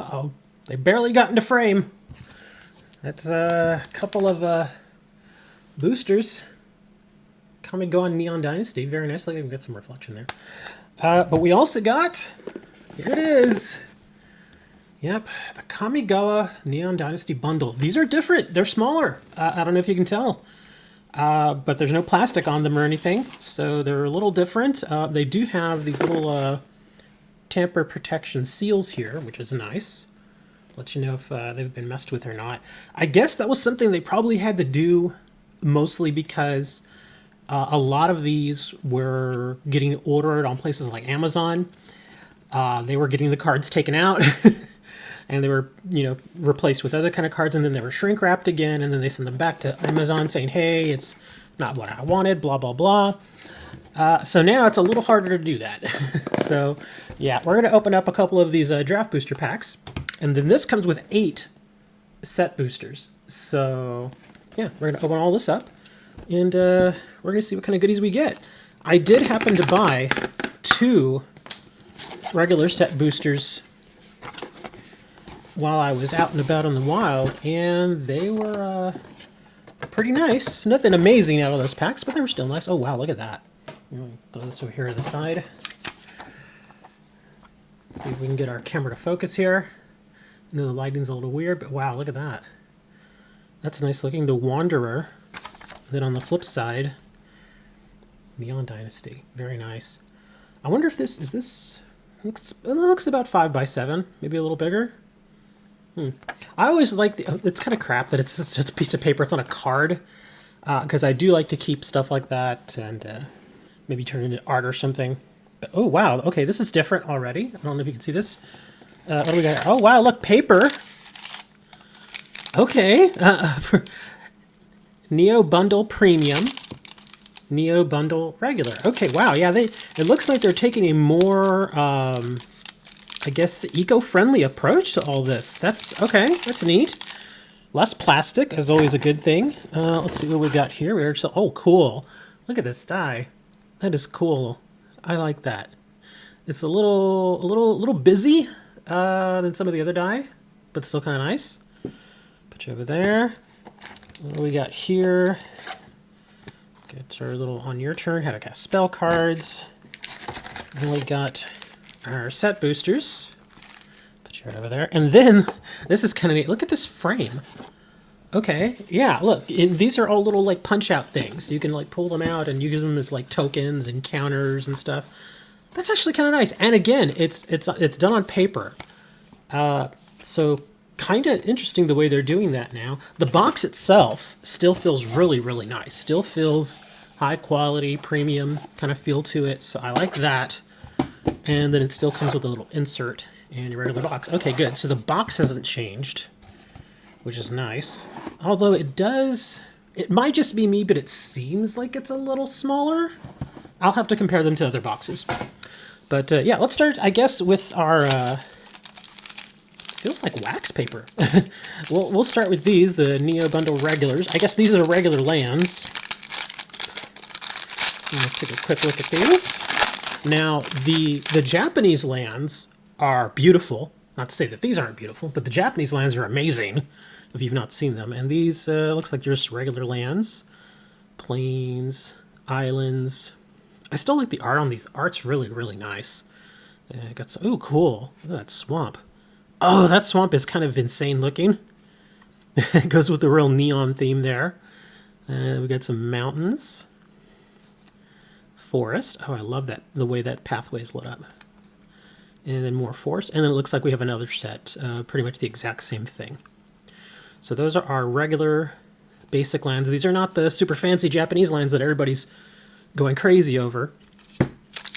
Uh-oh. They barely got into frame. That's a couple of boosters. Kamigawa Neon Dynasty. Very nice. Look, I can get some reflection there. But we also got... Here it is. Yep, the Kamigawa Neon Dynasty bundle. These are different. They're smaller. I don't know if you can tell. But there's no plastic on them or anything. So they're a little different. They do have these little tamper protection seals here, which is nice. Let you know if they've been messed with or not. I guess that was something they probably had to do mostly because a lot of these were getting ordered on places like Amazon. They were getting the cards taken out and they were, replaced with other kind of cards, and then they were shrink wrapped again, and then they sent them back to Amazon saying, hey, it's not what I wanted, blah, blah, blah. So now it's a little harder to do that. So yeah, we're going to open up a couple of these draft booster packs, and then this comes with 8 set boosters. So yeah, we're going to open all this up, and we're going to see what kind of goodies we get. I did happen to buy 2 regular set boosters while I was out and about in the wild, and they were pretty nice. Nothing amazing out of those packs, but they were still nice. Oh wow, look at that. Throw this over here to the side. Let's see if we can get our camera to focus here. I know the lighting's a little weird, but wow, look at that. That's nice looking. The Wanderer. Then on the flip side, Neon Dynasty. Very nice. I wonder if this is this. It looks about 5x7, maybe a little bigger. I always like it's kind of crap that it's just a piece of paper. It's on a card, because I do like to keep stuff like that and maybe turn it into art or something. But, oh wow, okay, this is different already. I don't know if you can see this. What do we got? Oh wow, look, paper. Okay, for Neo Bundle Premium, Neo Bundle Regular. Okay, wow, yeah, it looks like they're taking a more I guess eco-friendly approach to all this. That's okay. That's neat. Less plastic is always a good thing. Let's see what we got here. Oh, cool! Look at this die. That is cool. I like that. It's a little busy than some of the other die, but still kind of nice. Put you over there. What do we got here? Get our little on your turn. How to cast spell cards. And we got our set boosters. Put you right over there. And then, this is kind of neat. Look at this frame. Okay, yeah, look. These are all little, like, punch-out things. You can, like, pull them out and use them as, like, tokens and counters and stuff. That's actually kind of nice. And again, it's done on paper. So, kind of interesting the way they're doing that now. The box itself still feels really, really nice. Still feels high-quality, premium kind of feel to it. So, I like that. And then it still comes with a little insert in your regular box. Okay, good. So the box hasn't changed, which is nice. Although it might just be me, but it seems like it's a little smaller. I'll have to compare them to other boxes. But yeah, let's start, I guess, with our, feels like wax paper. We'll start with these, the Neo Bundle Regulars. I guess these are regular lands. Let's take a quick look at these. Now, the Japanese lands are beautiful. Not to say that these aren't beautiful, but the Japanese lands are amazing if you've not seen them. And these looks like just regular lands. Plains, islands. I still like the art on these. The art's really, really nice. Got some, ooh, cool. Look at that swamp. Oh, that swamp is kind of insane looking. It goes with the real neon theme there. We got some mountains. Forest. Oh, I love that, the way that pathway is lit up. And then more forest. And then it looks like we have another set, pretty much the exact same thing. So those are our regular basic lands. These are not the super fancy Japanese lands that everybody's going crazy over.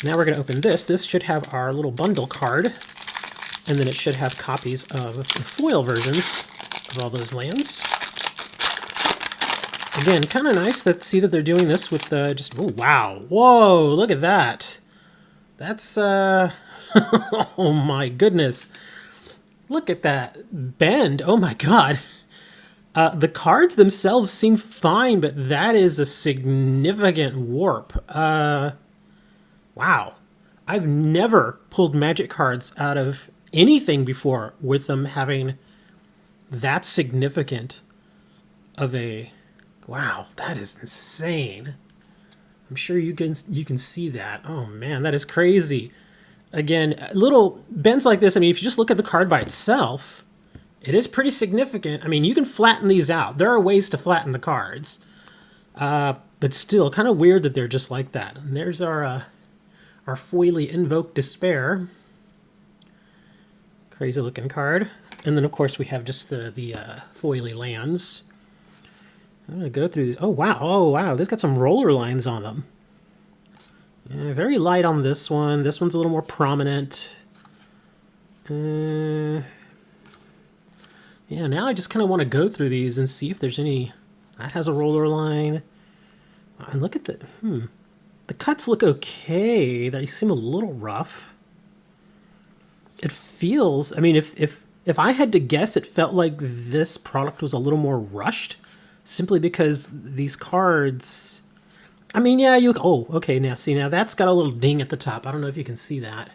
Now we're going to open this. This should have our little bundle card. And then it should have copies of the foil versions of all those lands. Again, kind of nice to see that they're doing this with just... Oh, wow. Whoa, look at that. That's... oh, my goodness. Look at that bend. Oh, my God. The cards themselves seem fine, but that is a significant warp. Wow. I've never pulled magic cards out of anything before with them having that significant of a... Wow, that is insane. I'm sure you can see that. Oh man, that is crazy. Again, little bends like this, I mean, if you just look at the card by itself, it is pretty significant. I mean, you can flatten these out. There are ways to flatten the cards. But still, kind of weird that they're just like that. And there's our foily Invoke Despair. Crazy looking card. And then, of course, we have just the foily lands. I'm going to go through these. Oh, wow. Oh, wow. They've got some roller lines on them. Yeah, very light on this one. This one's a little more prominent. Yeah, now I just kind of want to go through these and see if there's any... That has a roller line. And look at the... The cuts look okay. They seem a little rough. It feels... I mean, if I had to guess, it felt like this product was a little more rushed. Simply because these cards... I mean, yeah, you... Oh, okay, now, see, now that's got a little ding at the top. I don't know if you can see that.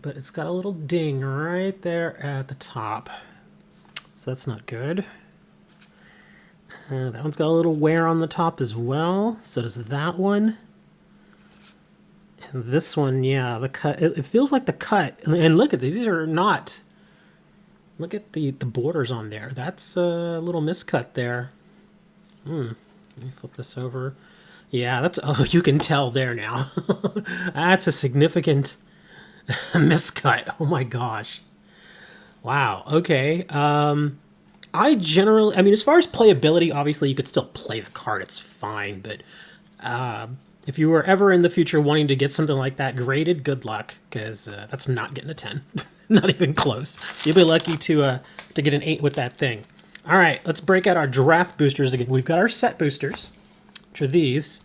But it's got a little ding right there at the top. So that's not good. That one's got a little wear on the top as well. So does that one. And this one, yeah, the cut. It feels like the cut. And look at these are not... Look at the borders on there. That's a little miscut there. Let me flip this over. Yeah, that's... Oh, you can tell there now. That's a significant miscut. Oh my gosh. Wow. Okay. I mean, as far as playability, obviously you could still play the card. It's fine. But if you were ever in the future wanting to get something like that graded, good luck, because that's not getting a 10. Not even close. You'll be lucky to get an 8 with that thing. All right, let's break out our draft boosters again. We've got our set boosters, which are these,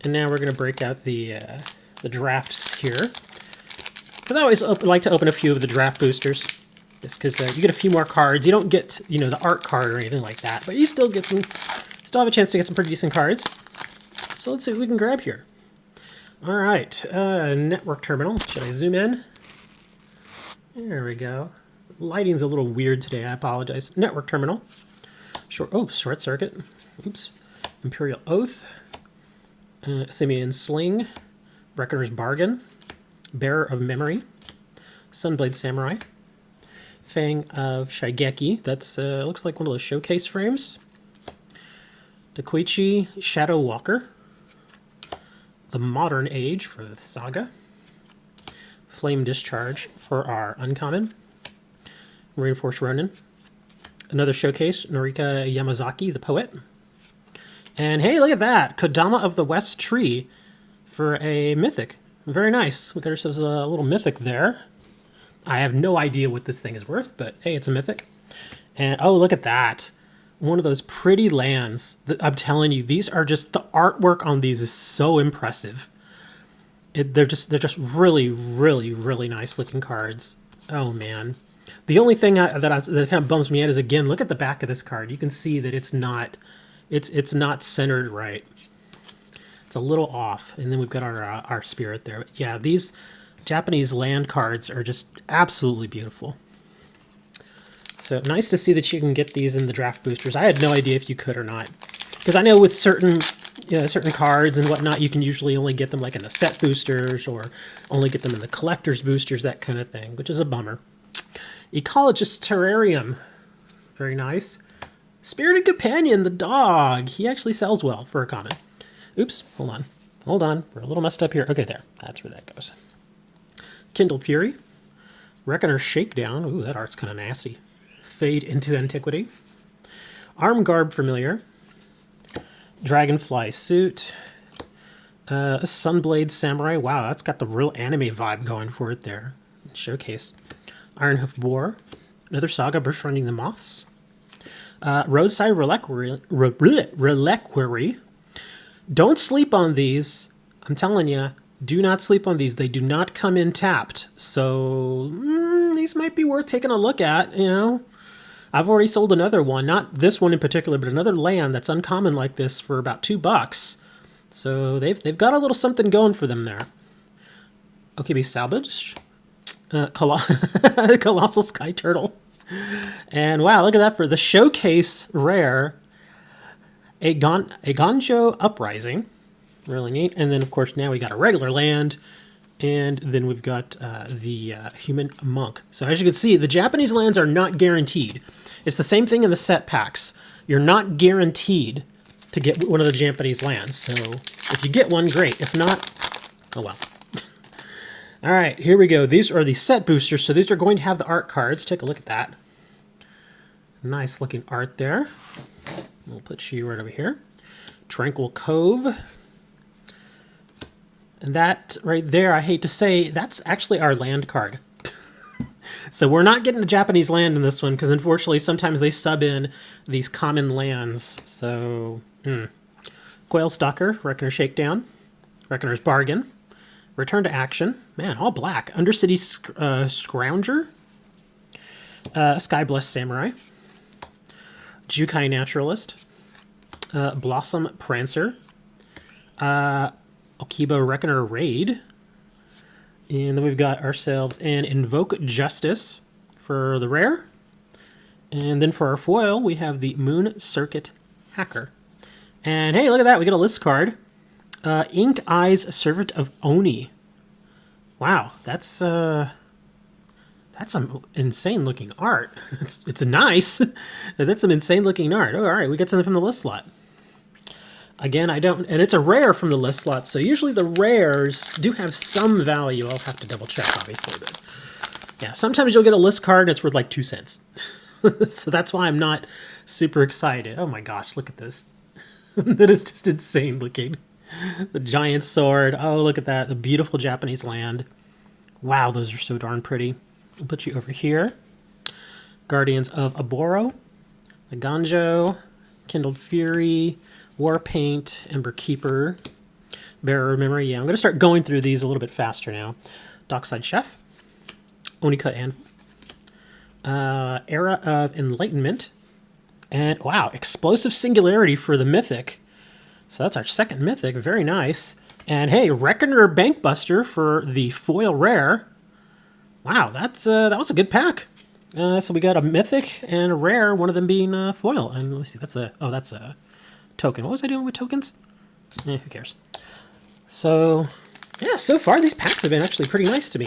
and now we're going to break out the drafts here. Because I always like to open a few of the draft boosters, just because you get a few more cards. You don't get, you know, the art card or anything like that, but you still get some, still have a chance to get some pretty decent cards. So let's see what we can grab here. All right, network terminal. Should I zoom in? There we go. Lighting's a little weird today. I apologize. Network terminal. Short circuit. Oops. Imperial Oath. Simeon Sling. Reckoner's Bargain. Bearer of Memory. Sunblade Samurai. Fang of Shigeki. That's looks like one of those showcase frames. Takuichi Shadow Walker. The Modern Age for the Saga. Flame Discharge for our uncommon. Reinforced Ronin. Another showcase, Norika Yamazaki, the poet. And hey, look at that! Kodama of the West Tree for a mythic. Very nice. We got ourselves a little mythic there. I have no idea what this thing is worth, but hey, it's a mythic. And oh, look at that. One of those pretty lands. I'm telling you, these are just, the artwork on these is so impressive. They're just really, really, really nice looking cards. Oh man. The only thing that kind of bums me out is, again, look at the back of this card. You can see that it's not centered right. It's a little off. And then we've got our spirit there. But yeah, these Japanese land cards are just absolutely beautiful. So nice to see that you can get these in the draft boosters. I had no idea if you could or not, because I know with certain cards and whatnot, you can usually only get them like in the set boosters or only get them in the collector's boosters, that kind of thing, which is a bummer. Ecologist Terrarium, very nice. Spirited Companion, the dog. He actually sells well for a common. Oops, hold on. We're a little messed up here. Okay, there. That's where that goes. Kindled Fury. Reckoner Shakedown. Ooh, that art's kind of nasty. Fade into Antiquity. Arm Garb Familiar. Dragonfly Suit. Sunblade Samurai. Wow, that's got the real anime vibe going for it there. Showcase. Ironhoof Boar. Another Saga Befriending the Moths. Roadside Reliquary. Don't sleep on these. I'm telling you, do not sleep on these. They do not come in tapped. So these might be worth taking a look at, you know. I've already sold another one, not this one in particular, but another land that's uncommon like this for about $2. So they've got a little something going for them there. OKB Salvage. Colossal Sky Turtle. And wow, look at that for the showcase rare. A Gonjo Uprising. Really neat. And then, of course, now we got a regular land. And then we've got the Human Monk. So as you can see, the Japanese lands are not guaranteed. It's the same thing in the set packs. You're not guaranteed to get one of the Japanese lands. So if you get one, great. If not, oh well. All right, here we go. These are the set boosters. So these are going to have the art cards. Take a look at that. Nice looking art there. We'll put you right over here. Tranquil Cove. And that right there, I hate to say, that's actually our land card. So we're not getting a Japanese land in this one because unfortunately sometimes they sub in these common lands. So, Quail Stalker, Reckoner Shakedown, Reckoner's Bargain, Return to Action, man, all black, Undercity Scrounger, Sky Blessed Samurai, Jukai Naturalist, Blossom Prancer, Okiba Reckoner Raid, and then we've got ourselves an Invoke Justice for the rare, and then for our foil we have the Moon Circuit Hacker. And hey, look at that, we get a list card. Inked Eyes Servant of Oni. Wow, that's some insane looking art. It's nice. That's some insane looking art. Oh, all right, we got something from the list slot. Again, and it's a rare from the list slot, so usually the rares do have some value. I'll have to double check, obviously, but yeah, sometimes you'll get a list card and it's worth like 2 cents. So that's why I'm not super excited. Oh my gosh, look at this. That is just insane looking. The giant sword. Oh, look at that. The beautiful Japanese land. Wow, those are so darn pretty. I'll put you over here. Guardians of Aboro. The Gonjo. Kindled Fury. Warpaint. Ember Keeper. Bearer of Memory. Yeah, I'm going to start going through these a little bit faster now. Dockside Chef. Onika Anvil. Era of Enlightenment. And wow, Explosive Singularity for the Mythic. So that's our second Mythic. Very nice. And hey, Reckoner Bankbuster for the foil rare. Wow, that was a good pack. So we got a Mythic and a rare, one of them being foil. And let's see, that's a token. What was I doing with tokens? Who cares? So yeah, so far these packs have been actually pretty nice to me.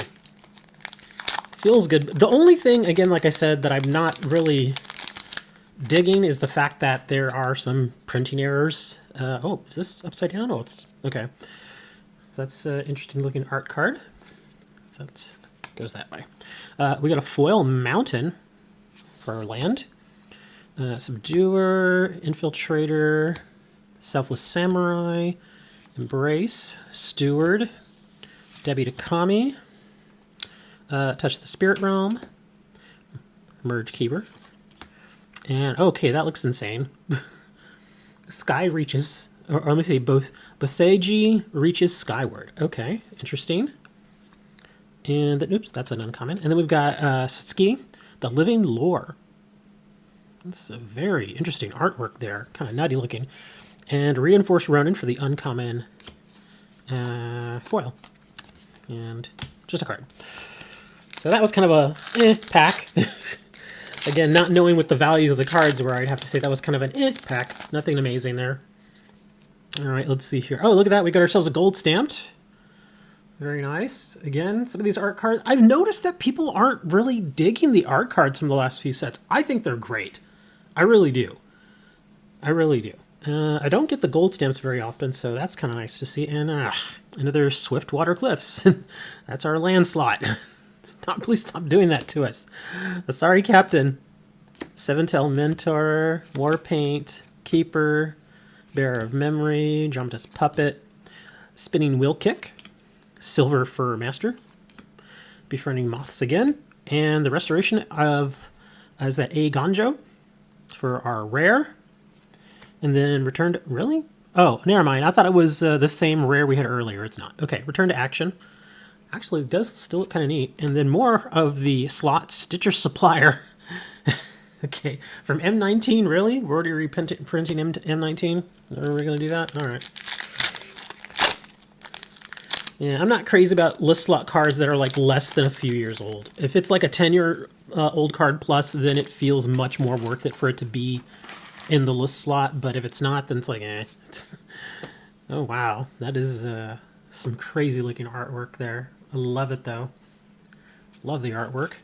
Feels good. The only thing, again, like I said, that I'm not really digging is the fact that there are some printing errors. Oh, is this upside down? Oh, it's okay. So that's an interesting looking art card. So that goes that way. We got a foil mountain for our land. Subduer, Infiltrator, Selfless Samurai, Embrace, Steward, Debbie Takami, Touch the Spirit Realm, Merge Keeper. And okay, that looks insane. Sky reaches, or let me see, both Baseji reaches skyward. Okay, interesting. And oops, that's an uncommon. And then we've got Satsuki, the Living Lore. That's a very interesting artwork there, kind of nutty looking. And Reinforced Ronin for the uncommon foil. And just a card. So that was kind of a pack. Again, not knowing what the values of the cards were, I'd have to say that was kind of an pack. Nothing amazing there. All right, let's see here. Oh, look at that. We got ourselves a gold stamped. Very nice. Again, some of these art cards. I've noticed that people aren't really digging the art cards from the last few sets. I think they're great. I really do. I really do. I don't get the gold stamps very often, so that's kind of nice to see. And another Swiftwater Cliffs. That's our land slot. Please stop doing that to us. Sorry, Captain. Seven-Tail Mentor, Warpaint, Keeper, Bearer of Memory, Dramatist Puppet, Spinning Wheel Kick, Silver Fur Master, Befriending Moths again, and the restoration of, is that a Gonjo for our rare, and then Return to, really? Oh, never mind. I thought it was the same rare we had earlier. It's not. Okay, Return to Action. Actually, it does still look kind of neat. And then more of the slot Stitcher Supplier. Okay, from M19, really? We're already reprinting M19? Are we going to do that? All right. Yeah, I'm not crazy about list slot cards that are like less than a few years old. If it's like a 10-year old card plus, then it feels much more worth it for it to be in the list slot. But if it's not, then it's like, eh. Oh, wow. That is some crazy looking artwork there. I love it, though. Love the artwork.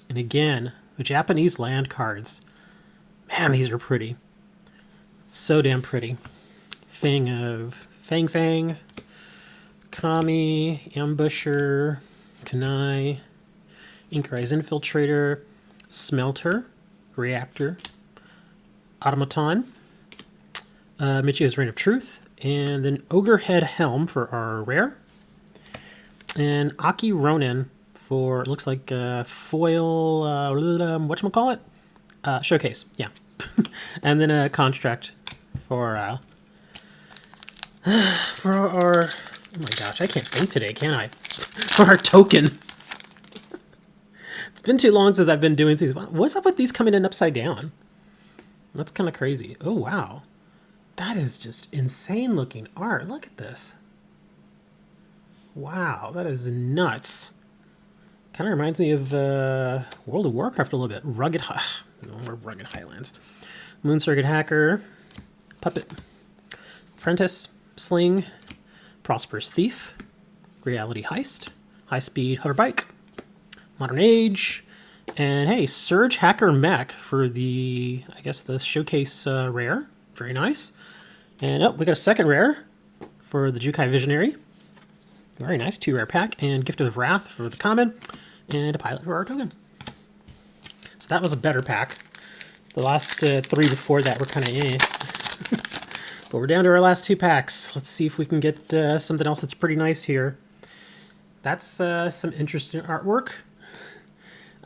And again, the Japanese land cards. Man, these are pretty. So damn pretty. Fang Fang, Kami, Ambusher, Kanai, Inkrise Infiltrator, Smelter, Reactor, Automaton, Michio's Reign of Truth, and then Ogre Head Helm for our rare, and Aki Ronin for, it looks like foil, whatchamacallit? Showcase, yeah. And then a Construct for our, oh my gosh, I can't think today, can I? For our token. It's been too long since I've been doing these. What's up with these coming in upside down? That's kind of crazy. Oh, wow. That is just insane looking art. Look at this. Wow, that is nuts. Kind of reminds me of World of Warcraft a little bit. Rugged Highlands. Moon Circuit Hacker. Puppet. Apprentice. Sling. Prosperous Thief. Reality Heist. High Speed Hover Bike. Modern Age. And hey, Surge Hacker Mech for the, I guess, the Showcase rare. Very nice. And oh, we got a second rare for the Jukai Visionary. Very nice. 2 rare pack. And Gift of Wrath for the common. And a pilot for our token. So that was a better pack. The last 3 before that were kind of eh. But we're down to our last 2 packs. Let's see if we can get something else that's pretty nice here. That's some interesting artwork.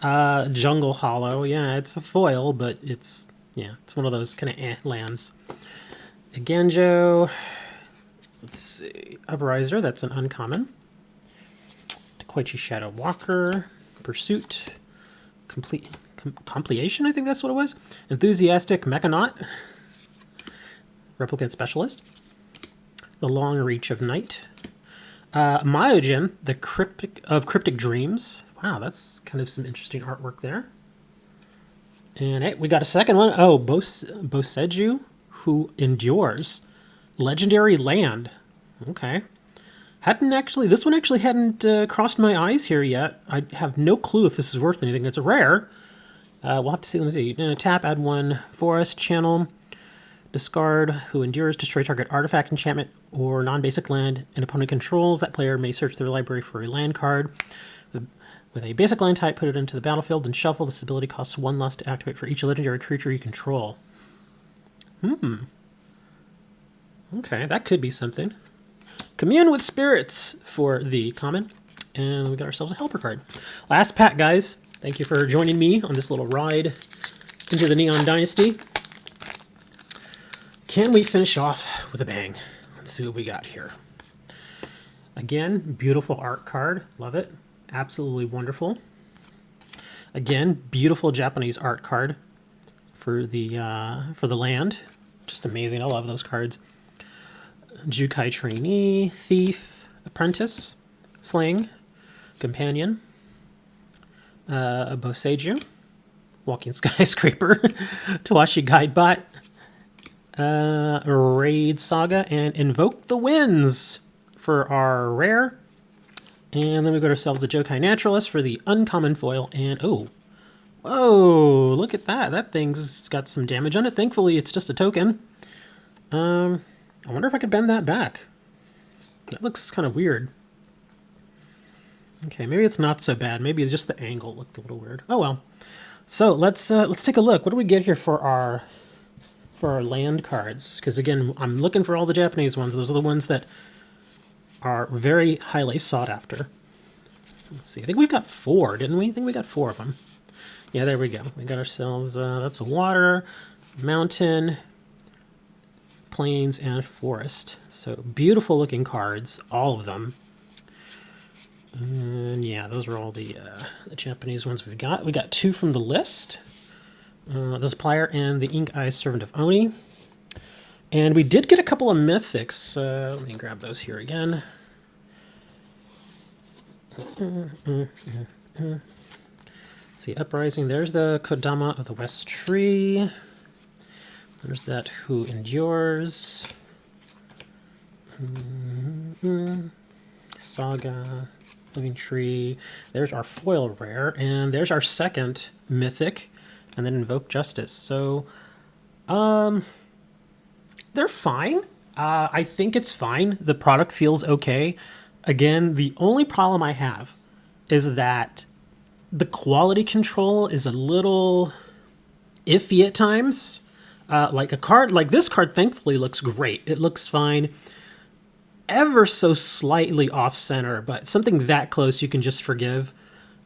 Jungle Hollow. Yeah, it's a foil, but it's one of those kind of lands. A Genjo. Let's see. Uprisor, that's an uncommon. Koichi Shadow Walker. Pursuit. Completion, I think that's what it was. Enthusiastic Mechanaut. Replicant Specialist. The Long Reach of Night. Myojin, the Cryptic Dreams. Wow, that's kind of some interesting artwork there. And hey, we got a second one. Oh, Boseiju, Who Endures. Legendary Land. Okay. This one actually hadn't crossed my eyes here yet. I have no clue if this is worth anything. It's a rare. We'll have to see. Let me see. Tap, add 1 Forest Channel. Discard Who Endures, destroy target artifact, enchantment, or non-basic land an opponent controls. That player may search their library for a land card. With a basic land type, put it into the battlefield and shuffle. This ability costs 1 less to activate for each legendary creature you control. Okay, that could be something. Commune with Spirits for the common. And we got ourselves a helper card. Last pack, guys. Thank you for joining me on this little ride into the Neon Dynasty. Can we finish off with a bang? Let's see what we got here. Again, beautiful art card. Love it. Absolutely wonderful. Again, beautiful Japanese art card for the land. Just amazing. I love those cards. Jukai Trainee, Thief, Apprentice, Sling, Companion, Boseiju, Walking Skyscraper, Tawashi Guidebot, Raid Saga, and Invoke the Winds for our rare. And then we got ourselves a Jokai Naturalist for the uncommon foil. And oh, whoa, look at that. That thing's got some damage on it. Thankfully, it's just a token. I wonder if I could bend that back. That looks kind of weird. Okay, maybe it's not so bad. Maybe just the angle looked a little weird. Oh well. So let's take a look. What do we get here for our land cards? Because again, I'm looking for all the Japanese ones. Those are the ones that are very highly sought after. Let's see. I think we've got 4, didn't we? I think we got 4 of them. Yeah, there we go. We got ourselves. That's a water, mountain, plains, and forest. So beautiful looking cards, all of them. And yeah, those are all the Japanese ones we've got. We got 2 from the list. The Supplier and the Ink Eye Servant of Oni. And we did get a couple of mythics. Let me grab those here again. See, Uprising, there's the Kodama of the West Tree. There's that Who Endures. Saga, Living Tree. There's our foil rare, and there's our second mythic, and then Invoke Justice. So, they're fine. I think it's fine. The product feels okay. Again, the only problem I have is that the quality control is a little iffy at times. Like a card, like this card, thankfully looks great. It looks fine. Ever so slightly off center, but something that close you can just forgive.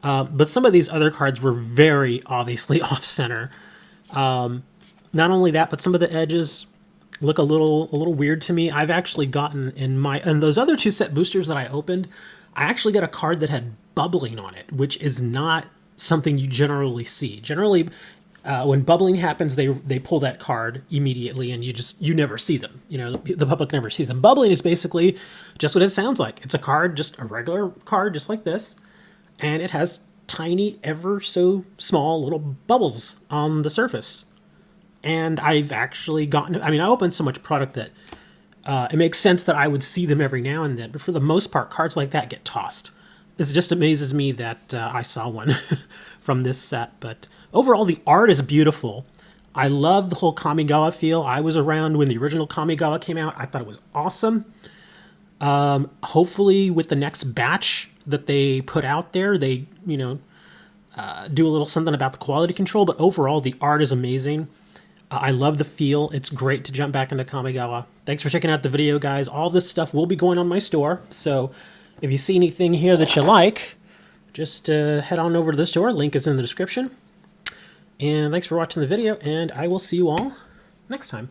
But some of these other cards were very obviously off center. Not only that, but some of the edges look a little weird to me. I've actually gotten in those other two set boosters that I opened, I actually got a card that had bubbling on it, which is not something you generally see. Generally, when bubbling happens, they pull that card immediately, and you never see them. You know, the public never sees them. Bubbling is basically just what it sounds like. It's a card, just a regular card, just like this, and it has tiny, ever so small little bubbles on the surface. And I've actually gotten, I mean, I open so much product that it makes sense that I would see them every now and then, but for the most part, cards like that get tossed. It just amazes me that I saw one from this set, but overall, the art is beautiful. I love the whole Kamigawa feel. I was around when the original Kamigawa came out. I thought it was awesome. Hopefully, with the next batch that they put out there, they, do a little something about the quality control, but overall, the art is amazing. I love the feel. It's great to jump back into Kamigawa. Thanks for checking out the video, guys. All this stuff will be going on my store, so if you see anything here that you like, just head on over to the store. Link is in the description. And thanks for watching the video, and I will see you all next time.